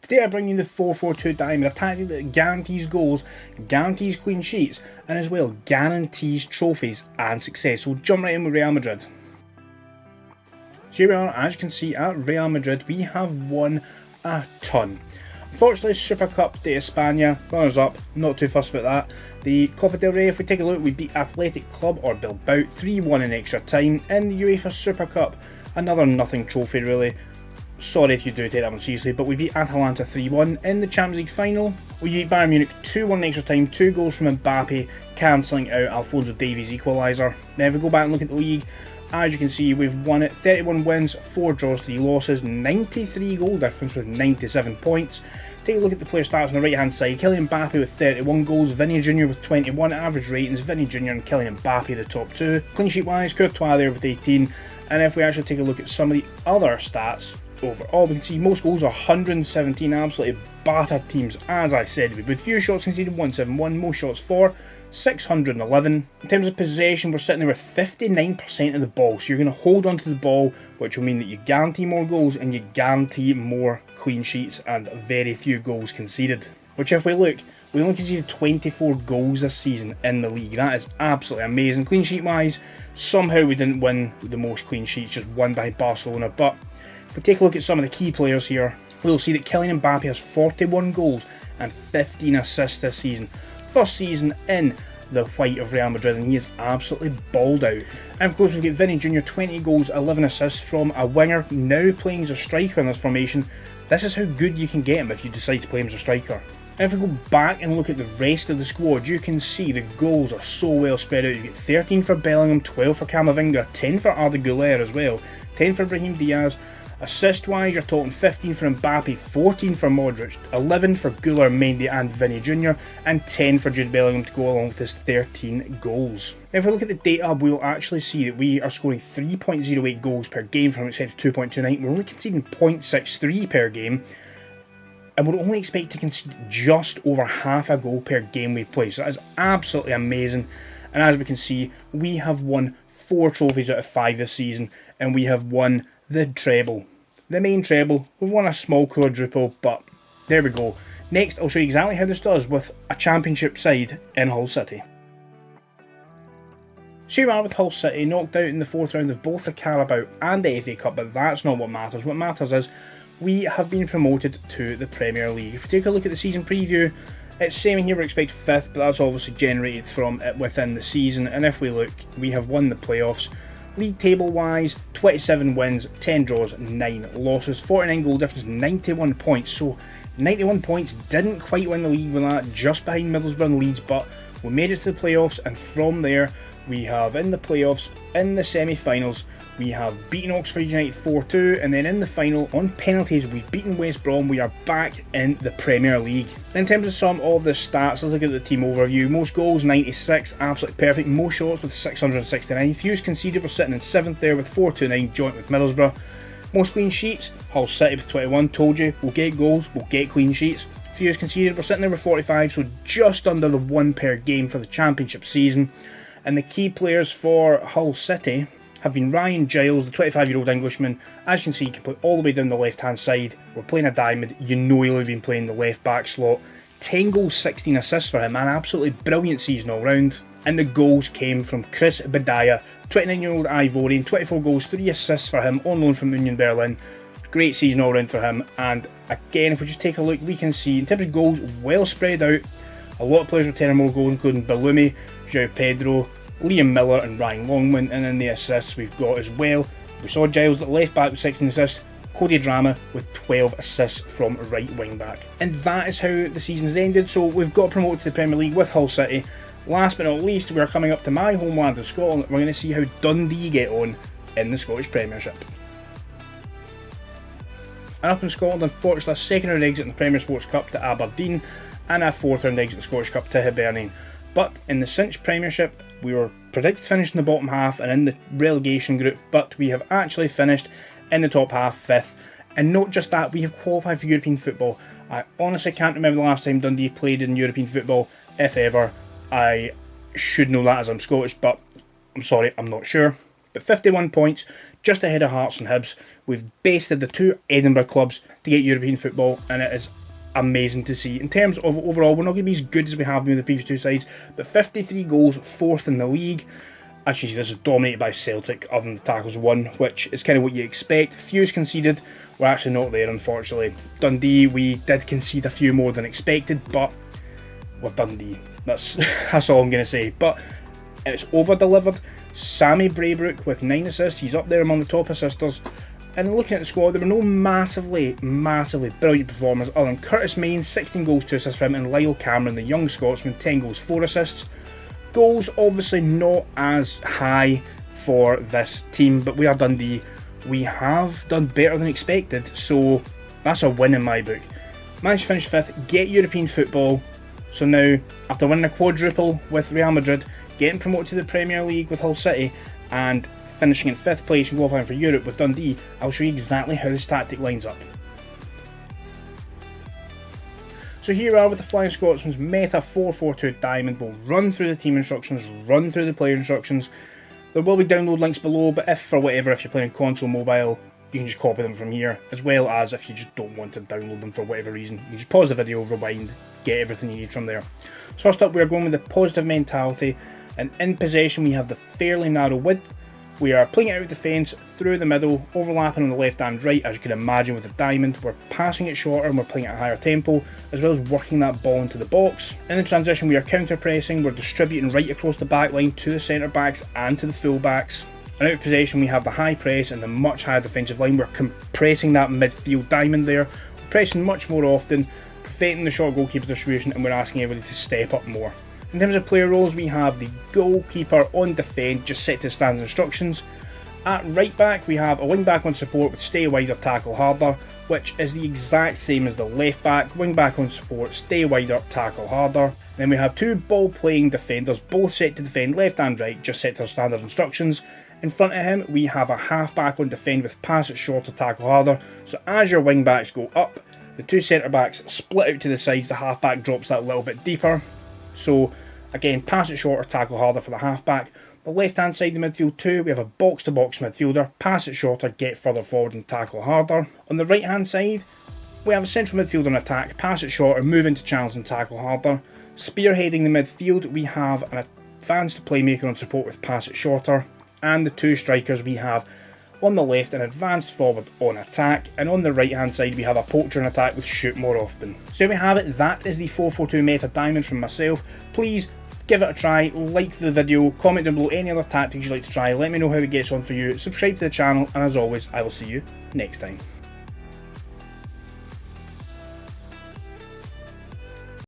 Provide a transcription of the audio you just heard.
Today I bring you the 4-4-2 diamond, a tactic that guarantees goals, guarantees clean sheets, and as well guarantees trophies and success. So jump right in with Real Madrid. So here we are, as you can see at Real Madrid, we have won a ton. Unfortunately, Super Cup de España, runners up, not too fussed about that. The Copa del Rey, if we take a look, we beat Athletic Club or Bilbao 3-1 in extra time. In the UEFA Super Cup, another nothing trophy really. Sorry if you do take that one seriously, but we beat Atalanta 3-1 in the Champions League final. We beat Bayern Munich 2-1 in extra time, 2 goals from Mbappe, cancelling out Alphonso Davies' equaliser. Now if we go back and look at the league, as you can see, we've won it 31 wins, 4 draws, 3 losses, 93 goal difference with 97 points. Take a look at the player stats on the right hand side. Kylian Mbappe with 31 goals, Vinny Jr with 21, average ratings, Vinny Jr and Kylian Mbappe the top 2. Clean sheet wise, Courtois there with 18, and if we actually take a look at some of the other stats, overall we can see most goals are 117, absolutely battered teams as I said, with few shots conceded 171, most shots for 611. In terms of possession, we're sitting there with 59% of the ball, so you're going to hold on to the ball, which will mean that you guarantee more goals and you guarantee more clean sheets and very few goals conceded. Which if we look, we only conceded 24 goals this season in the league. That is absolutely amazing. Clean sheet wise, somehow we didn't win the most clean sheets, just one by Barcelona, but if we take a look at some of the key players here, we'll see that Kylian Mbappe has 41 goals and 15 assists this season. First season in the white of Real Madrid, and he is absolutely balled out. And of course we've got Vinny Jr, 20 goals, 11 assists from a winger, now playing as a striker in this formation. This is how good you can get him if you decide to play him as a striker. And if we go back and look at the rest of the squad, you can see the goals are so well spread out. You get 13 for Bellingham, 12 for Camavinga, 10 for Arda Güler as well, 10 for Brahim Diaz. Assist wise, you're talking 15 for Mbappe, 14 for Modric, 11 for Güler, Mendy and Vinny Jr, and 10 for Jude Bellingham to go along with his 13 goals. If we look at the data, we'll actually see that we are scoring 3.08 goals per game from expected 2.29. We're only conceding 0.63 per game, and we're only expected to concede just over half a goal per game we play. So that is absolutely amazing. And as we can see, we have won 4 trophies out of 5 this season, and we have won the treble. The main treble. We've won a small quadruple, but there we go. Next, I'll show you exactly how this does with a championship side in Hull City. So you are with Hull City, knocked out in the 4th round of both the Carabao and the FA Cup, but that's not what matters. What matters is we have been promoted to the Premier League. If we take a look at the season preview, it's saying here we're expected 5th, but that's obviously generated from within the season. And if we look, we have won the playoffs. League table wise, 27 wins, 10 draws, 9 losses, 49 goal difference, 91 points. So 91 points, didn't quite win the league with that, just behind Middlesbrough and Leeds, but we made it to the playoffs, and from there we have in the playoffs, in the semi-finals, we have beaten Oxford United 4-2, and then in the final, on penalties, we've beaten West Brom. We are back in the Premier League. In terms of some of the stats, let's look at the team overview. Most goals, 96, absolutely perfect. Most shots with 669. Fewest conceded, we're sitting in 7th there with 429, joint with Middlesbrough. Most clean sheets, Hull City with 21. Told you, we'll get goals, we'll get clean sheets. Fewest conceded, we're sitting there with 45, so just under the 1 per game for the championship season. And the key players for Hull City have been Ryan Giles, the 25-year-old Englishman. As you can see, he can play all the way down the left-hand side. We're playing a diamond. You know he'll have been playing the left-back slot. 10 goals, 16 assists for him. An absolutely brilliant season all round. And the goals came from Chris Bedaya, 29-year-old Ivorian. 24 goals, 3 assists for him on loan from Union Berlin. Great season all round for him. And again, if we just take a look, we can see in terms of goals, well spread out. A lot of players with 10 or more goals, including Bellumi, João Pedro, Liam Miller and Ryan Longman, and in the assists we've got as well, we saw Giles at left back with 16 assists, Cody Drama with 12 assists from right wing back. And that is how the season's ended, so we've got promoted to the Premier League with Hull City. Last but not least, we are coming up to my homeland of Scotland. We're going to see how Dundee get on in the Scottish Premiership. And up in Scotland, unfortunately, a 2nd round exit in the Premier Sports Cup to Aberdeen, and a 4th round exit in the Scottish Cup to Hibernian. But in the Cinch Premiership, we were predicted to finish in the bottom half and in the relegation group, but we have actually finished in the top half, 5th. And not just that, we have qualified for European football. I honestly can't remember the last time Dundee played in European football, if ever. I should know that as I'm Scottish, but I'm sorry, I'm not sure. But 51 points, just ahead of Hearts and Hibs. We've bested the two Edinburgh clubs to get European football, and it is amazing to see. In terms of overall, we're not going to be as good as we have been with the previous two sides, but 53 goals, 4th in the league. Actually, this is dominated by Celtic, other than the tackles won, which is kind of what you expect. Few's conceded, we're actually not there, unfortunately. Dundee, we did concede a few more than expected, but we're Dundee. That's all I'm going to say. But it's over-delivered. Sammy Braybrook with 9 assists, he's up there among the top assisters. And looking at the squad, there were no massively brilliant performers other than Curtis Main, 16 goals, 2 assists for him, and Lyle Cameron, the young Scotsman, 10 goals, 4 assists. Goals obviously not as high for this team, but we are Dundee. We have done better than expected, so that's a win in my book. Managed to finish 5th, get European football. So now, after winning a quadruple with Real Madrid, getting promoted to the Premier League with Hull City, and finishing in 5th place and qualifying for Europe with Dundee, I'll show you exactly how this tactic lines up. So here we are with the Flying Scotsman's Meta 442 Diamond. We'll run through the team instructions, run through the player instructions. There will be download links below, but if you're playing console mobile, you can just copy them from here, as well as if you just don't want to download them for whatever reason, you can just pause the video, rewind, get everything you need from there. So first up, we are going with the positive mentality, and in possession we have the fairly narrow width. We are playing it out of defence, through the middle, overlapping on the left and right, as you can imagine with the diamond. We're passing it shorter and we're playing at a higher tempo, as well as working that ball into the box. In the transition, we are counter-pressing, we're distributing right across the back line to the centre-backs and to the full-backs. And out of possession, we have the high press and the much higher defensive line. We're compressing that midfield diamond there, we're pressing much more often, preventing the short goalkeeper distribution, and we're asking everybody to step up more. In terms of player roles, we have the goalkeeper on defend, just set to standard instructions. At right back, we have a wing back on support with stay wider, tackle harder, which is the exact same as the left back, wing back on support, stay wider, tackle harder. Then we have two ball playing defenders, both set to defend left and right, just set to standard instructions. In front of him, we have a half back on defend with pass it shorter, tackle harder. So as your wing backs go up, the two centre backs split out to the sides, the half back drops that little bit deeper. So again, pass it shorter, tackle harder for the half-back. The left-hand side of the midfield too, we have a box-to-box midfielder, pass it shorter, get further forward and tackle harder. On the right-hand side, we have a central midfielder in attack, pass it shorter, move into channels and tackle harder. Spearheading the midfield, we have an advanced playmaker on support with pass it shorter. And the two strikers, we have on the left an advanced forward on attack, and on the right hand side we have a poacher in attack with shoot more often. So there we have it, that is the 442 Meta Diamond from myself. Please give it a try, like the video, comment down below any other tactics you'd like to try, let me know how it gets on for you, subscribe to the channel, and as always, I will see you next time.